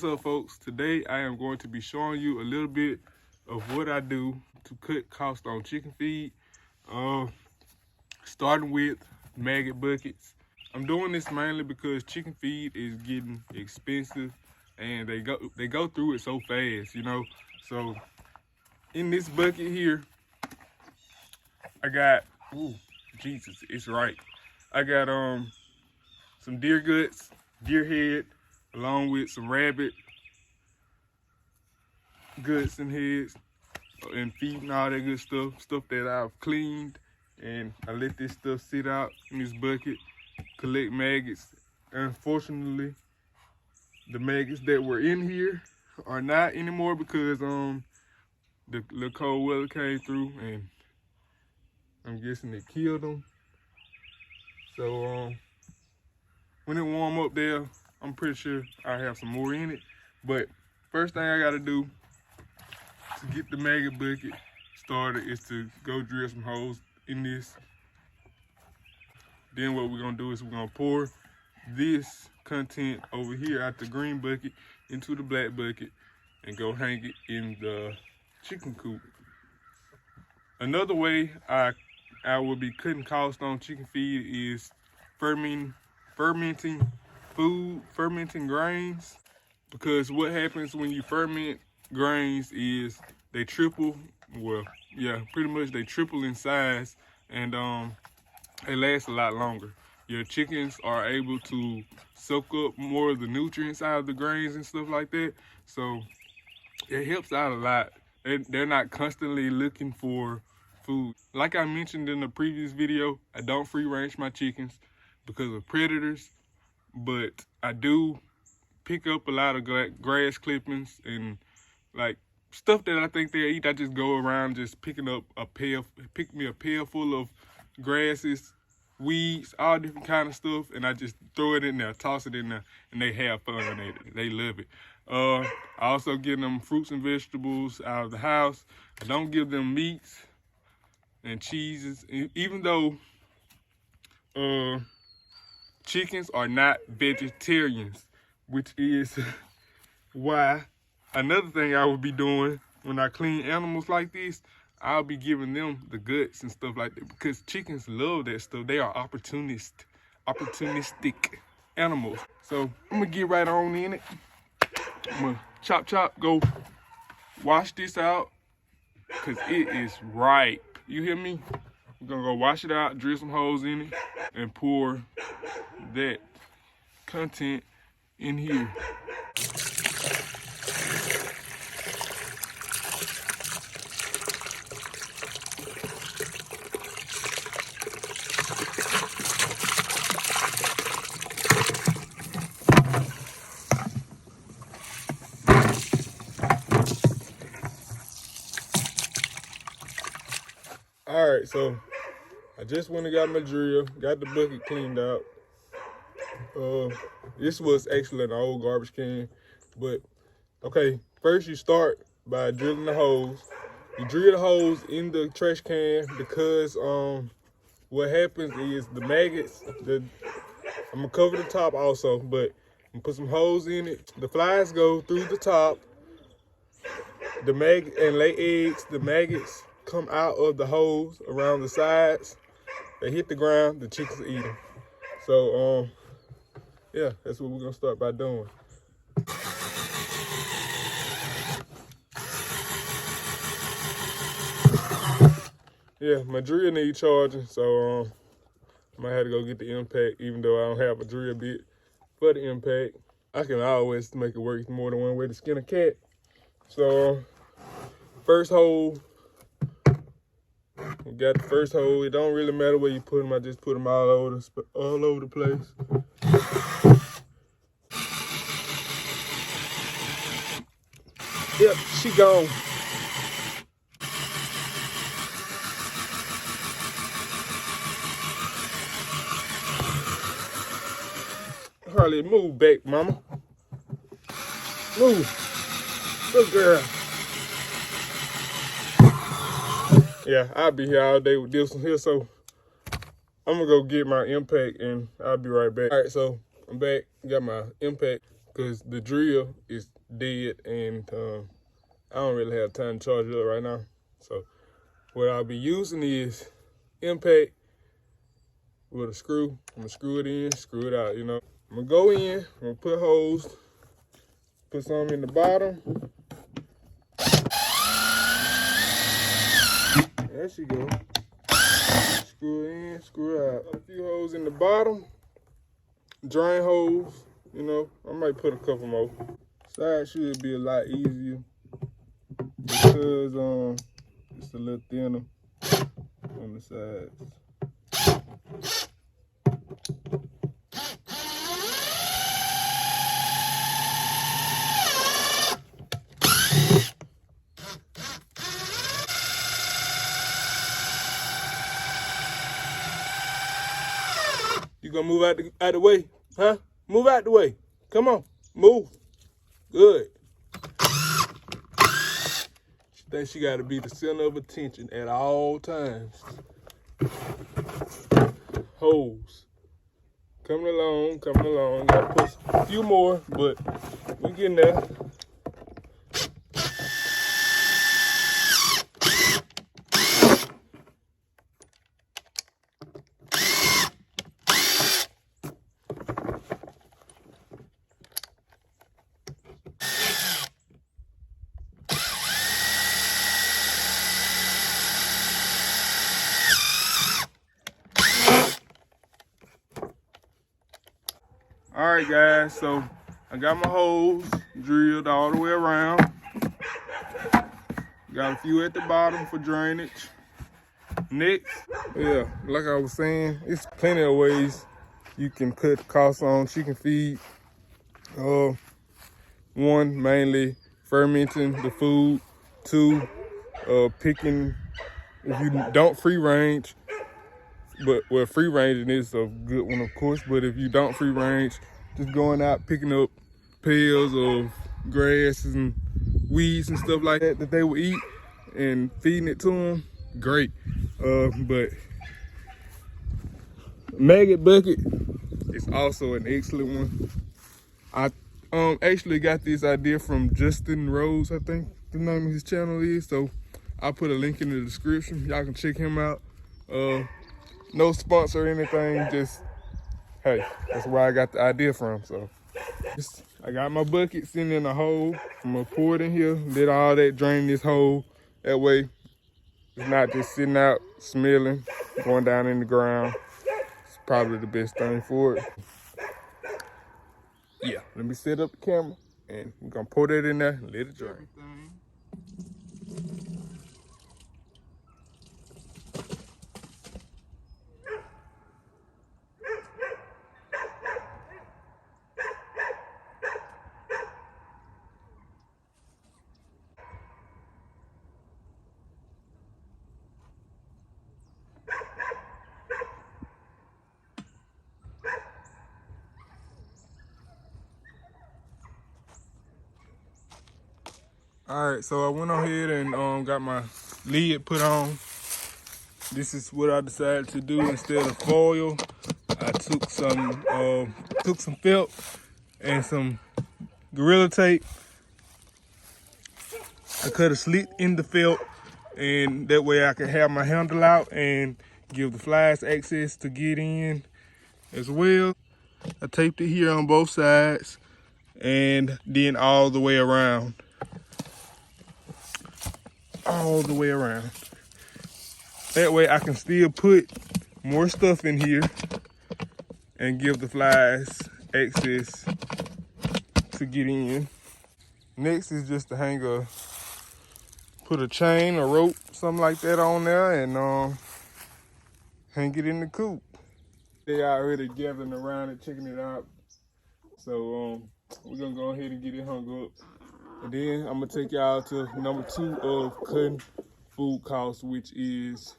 What's up, folks? Today I am going to be showing you a little bit of what I do to cut costs on chicken feed. Starting with maggot buckets. I'm doing this mainly because chicken feed is getting expensive and they go through it so fast, you know. So in this bucket here, I got, ooh, Jesus, it's right. I got some deer guts, deer head, along with some rabbit guts and heads and feet and all that good stuff that I've cleaned, and I let this stuff sit out in this bucket, collect maggots. Unfortunately, the maggots that were in here are not anymore because the cold weather came through and I'm guessing it killed them. So when it warm up there, I'm pretty sure I have some more in it. But first thing I gotta do to get the maggot bucket started is to go drill some holes in this. Then what we're gonna do is we're gonna pour this content over here out the green bucket into the black bucket and go hang it in the chicken coop. Another way I will be cutting costs on chicken feed is fermenting food, fermenting grains. Because what happens when you ferment grains is they triple, well, yeah, pretty much they triple in size, and they last a lot longer. Your chickens are able to soak up more of the nutrients out of the grains and stuff like that. So it helps out a lot. They're not constantly looking for food. Like I mentioned in the previous video, I don't free range my chickens because of predators, but I do pick up a lot of grass clippings and like stuff that I think they'll eat. I just go around just picking up pick me a pail full of grasses, weeds, all different kind of stuff, and I just throw it in there, toss it in there, and they have fun with it. They love it. I also give them fruits and vegetables out of the house. I don't give them meats and cheeses, even though chickens are not vegetarians, which is why another thing I would be doing when I clean animals like this, I'll be giving them the guts and stuff like that, because chickens love that stuff. They are opportunistic animals. So I'm gonna get right on in it. I'm gonna chop, go wash this out, because it is ripe. You hear me? We're gonna go wash it out, drill some holes in it, and pour that content in here. All right, so I just went and got my drill, got the bucket cleaned out. This was actually an old garbage can, but okay, first you start by drilling the holes. You drill the holes in the trash can because what happens is the maggots, I'm gonna cover the top also, but I'm gonna put some holes in it. The flies go through the top, the maggot and lay eggs. The maggots come out of the holes around the sides. They hit the ground, the chickens eat them. So yeah, that's what we're gonna start by doing. Yeah, my drill needs charging, so I might have to go get the impact, even though I don't have a drill bit for the impact. I can always make it work more than one way to skin a cat. So first hole, we got the first hole. It don't really matter where you put them. I just put them all over the place. Yep, she gone. Harley, move back, mama. Move. Good girl. Yeah, I'll be here all day with this one here, so I'm gonna go get my impact and I'll be right back. All right, so I'm back, got my impact because the drill is dead and I don't really have time to charge it up right now. So what I'll be using is impact with a screw. I'm gonna screw it in, screw it out, you know. I'm gonna go in, I'm gonna put holes, put some in the bottom. There she go. Screw it in, screw it out. A few holes in the bottom, drain holes, you know. I might put a couple more. Side should be a lot easier because it's a little thinner on the sides. You gonna move out the way, huh? Move out the way. Come on, move. Good. She thinks she gotta be the center of attention at all times. Holes. Coming along, coming along. Gotta push a few more, but we getting there. All right, guys, so I got my holes drilled all the way around. Got a few at the bottom for drainage. Next, yeah, like I was saying, it's plenty of ways you can cut the cost on chicken feed. One, mainly fermenting the food. Two, picking, if you don't free range, but well, free ranging is a good one, of course, but if you don't free range, just going out picking up pails of grass and weeds and stuff like that that they will eat and feeding it to them, great. But maggot bucket is also an excellent one. I actually got this idea from Justin Rose, I think the name of his channel is, so I'll put a link in the description. Y'all can check him out. No sponsor or anything, just, hey, that's where I got the idea from. So I got my bucket sitting in a hole. I'm gonna pour it in here, let all that drain this hole. That way it's not just sitting out smelling, going down in the ground. It's probably the best thing for it. Yeah, let me set up the camera and we're gonna pour that in there and let it drain. All right, so I went ahead and got my lid put on. This is what I decided to do instead of foil. I took some felt and some Gorilla Tape. I cut a slit in the felt, and that way I can have my handle out and give the flies access to get in as well. I taped it here on both sides and then all the way around. All the way around. That way I can still put more stuff in here and give the flies access to get in. Next is just to put a chain, a rope, something like that on there and hang it in the coop. They already gathering around and checking it out. So we're gonna go ahead and get it hung up. And then I'm gonna take y'all to number 2 of cutting food costs, which is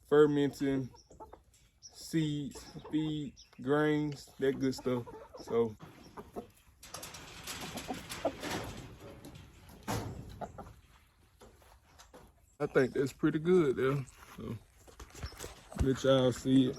fermenting seeds, feed, grains, that good stuff. So I think that's pretty good there. So let y'all see it.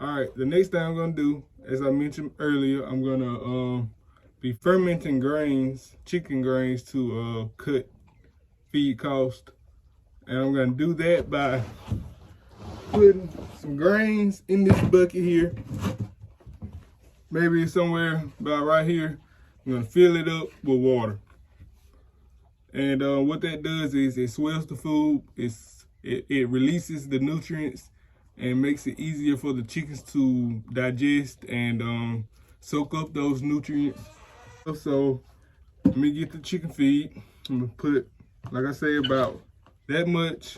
All right, the next thing I'm gonna do, as I mentioned earlier, I'm gonna be fermenting grains, chicken grains, to cut feed cost. And I'm gonna do that by putting some grains in this bucket here. Maybe somewhere about right here. I'm gonna fill it up with water. And what that does is it swells the food, it releases the nutrients and makes it easier for the chickens to digest and soak up those nutrients. So let me get the chicken feed. I'm gonna put, like I say, about that much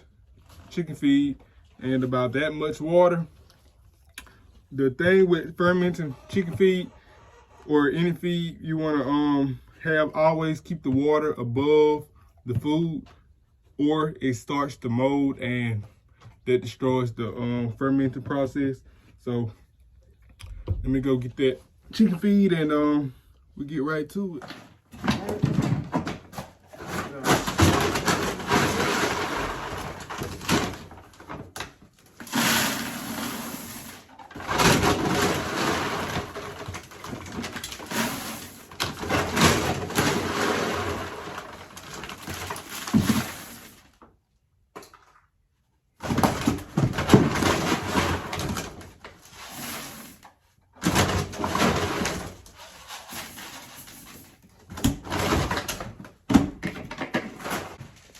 chicken feed and about that much water. The thing with fermenting chicken feed or any feed, you wanna always keep the water above the food, or it starts to mold and that destroys the fermenting process. So let me go get that chicken feed and we get right to it.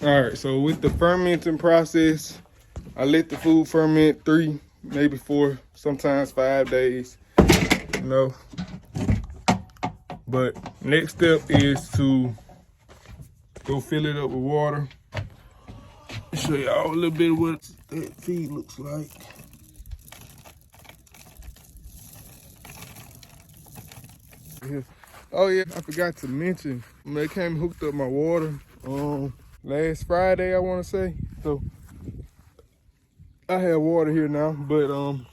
All right, so with the fermenting process, I let the food ferment 3, maybe 4, sometimes 5 days, you know. But next step is to go fill it up with water. Show y'all a little bit of what that feed looks like. Oh yeah, I forgot to mention, they came and hooked up my water last Friday, I want to say. So I have water here now, but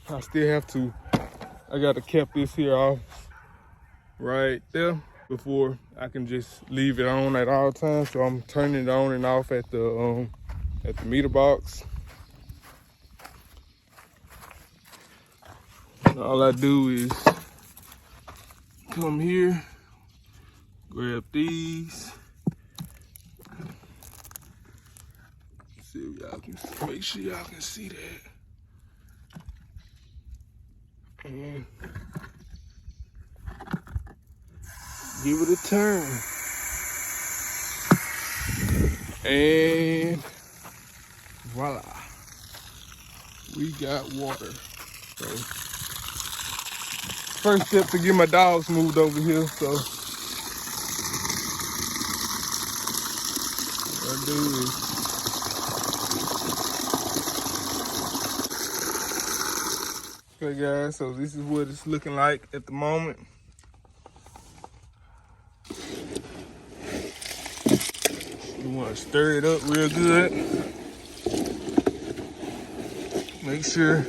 I still have to, I got to cap this here off right there before I can just leave it on at all times. So I'm turning it on and off at the meter box. All I do is come here, grab these. See if y'all can, make sure y'all can see that. And give it a turn. And voila. We got water. So first step to get my dogs moved over here. So what I do is okay guys, so this is what it's looking like at the moment. You want to stir it up real good. Make sure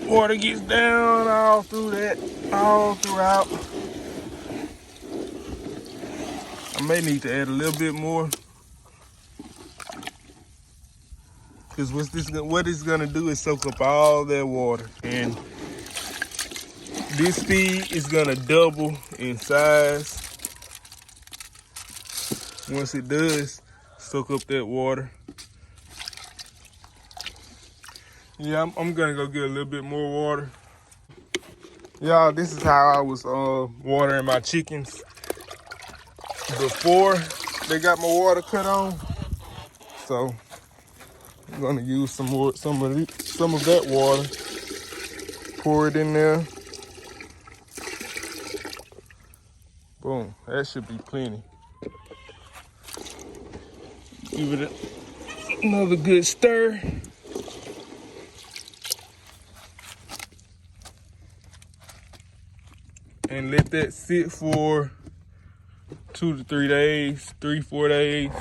water gets down all through that, all throughout. I may need to add a little bit more, because what it's gonna do is soak up all that water, and this feed is gonna double in size once it does soak up that water. Yeah, I'm gonna go get a little bit more water. Y'all, this is how I was watering my chickens before they got my water cut on. So I'm gonna use some of that water, pour it in there. Boom, that should be plenty. Give it another good stir. And let that sit for 2 to 3 days, 3-4 days. I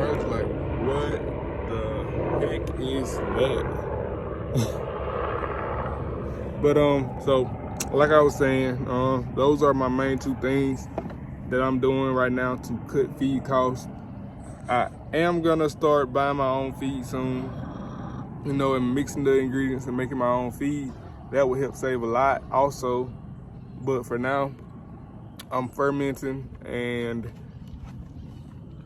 was like, what the heck is that? But so like I was saying, those are my main 2 things. that I'm doing right now to cut feed costs. I am gonna start buying my own feed soon, you know, and mixing the ingredients and making my own feed. That would help save a lot also. But for now, I'm fermenting and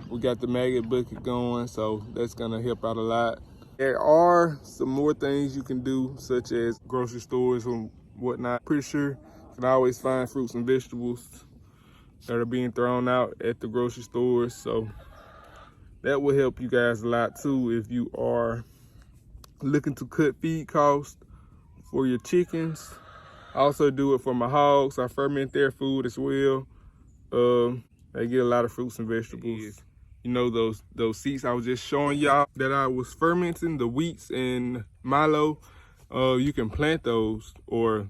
we got the maggot bucket going, so that's gonna help out a lot. There are some more things you can do, such as grocery stores and whatnot. Pretty sure you can always find fruits and vegetables that are being thrown out at the grocery stores. So that will help you guys a lot too if you are looking to cut feed costs for your chickens. I also do it for my hogs. I ferment their food as well. They get a lot of fruits and vegetables. You know, those seeds I was just showing y'all that I was fermenting, the wheats and milo, you can plant those, or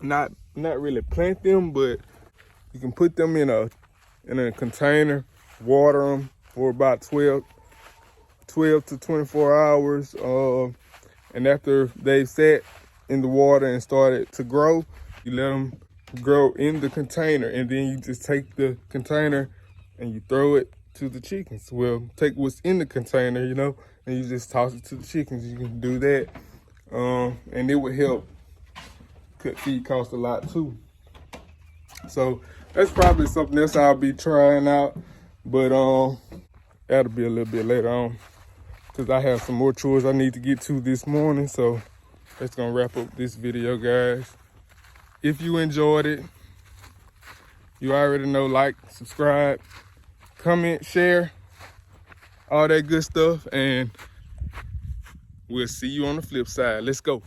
not really plant them, but you can put them in a container, water them for about 12 to 24 hours. And after they've sat in the water and started to grow, you let them grow in the container, and then you just take the container and you throw it to the chickens. Well, take what's in the container, you know, and you just toss it to the chickens. You can do that, and it would help cut feed costs a lot too. So that's probably something else I'll be trying out, but that'll be a little bit later on, because I have some more chores I need to get to this morning. So that's gonna wrap up this video, guys. If you enjoyed it, you already know, like, subscribe, comment, share, all that good stuff, and we'll see you on the flip side. Let's go.